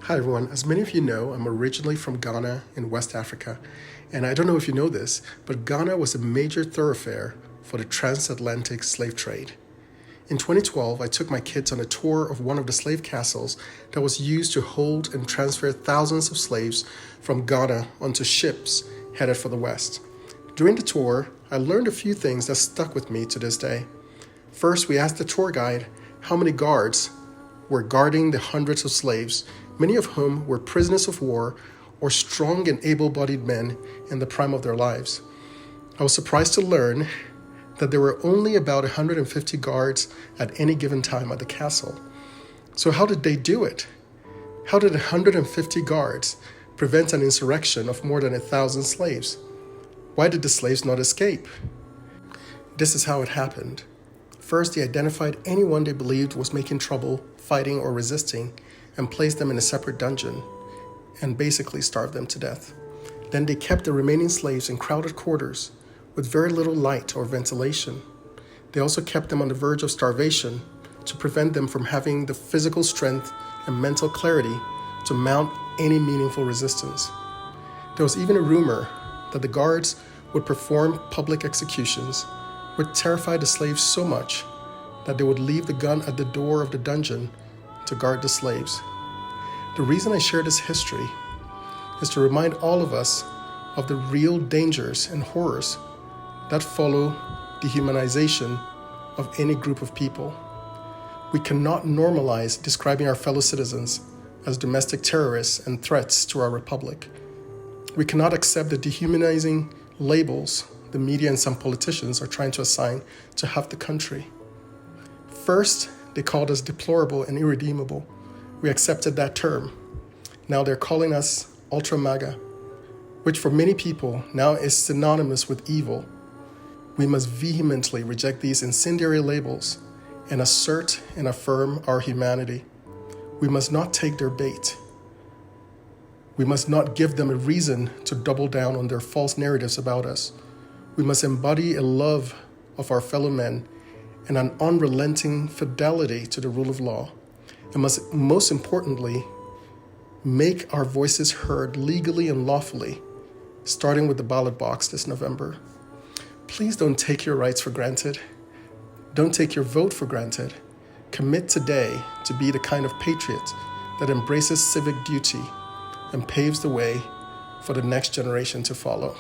Hi everyone, as many of you know, I'm originally from Ghana in West Africa, and I don't know if you know this, but Ghana was a major thoroughfare for the transatlantic slave trade. In 2012, I took my kids on a tour of one of the slave castles that was used to hold and transfer thousands of slaves from Ghana onto ships headed for the West. During the tour, I learned a few things that stuck with me to this day. First, we asked the tour guide how many guards were guarding the hundreds of slaves, many of whom were prisoners of war or strong and able-bodied men in the prime of their lives. I was surprised to learn that there were only about 150 guards at any given time at the castle. So how did they do it? How did 150 guards prevent an insurrection of more than 1,000 slaves? Why did the slaves not escape? This is how it happened. First, they identified anyone they believed was making trouble, fighting, or resisting, and placed them in a separate dungeon, and basically starved them to death. Then they kept the remaining slaves in crowded quarters with very little light or ventilation. They also kept them on the verge of starvation to prevent them from having the physical strength and mental clarity to mount any meaningful resistance. There was even a rumor that the guards would perform public executions, which terrified the slaves so much that they would leave the gun at the door of the dungeon to guard the slaves. The reason I share this history is to remind all of us of the real dangers and horrors that follow dehumanization of any group of people. We cannot normalize describing our fellow citizens as domestic terrorists and threats to our republic. We cannot accept the dehumanizing labels the media and some politicians are trying to assign to half the country. First, they called us deplorable and irredeemable. We accepted that term. Now they're calling us ultra-MAGA, which for many people now is synonymous with evil. We must vehemently reject these incendiary labels and assert and affirm our humanity. We must not take their bait. We must not give them a reason to double down on their false narratives about us. We must embody a love of our fellow men and an unrelenting fidelity to the rule of law, and must most importantly make our voices heard legally and lawfully, starting with the ballot box this November. Please don't take your rights for granted. Don't take your vote for granted. Commit today to be the kind of patriot that embraces civic duty and paves the way for the next generation to follow.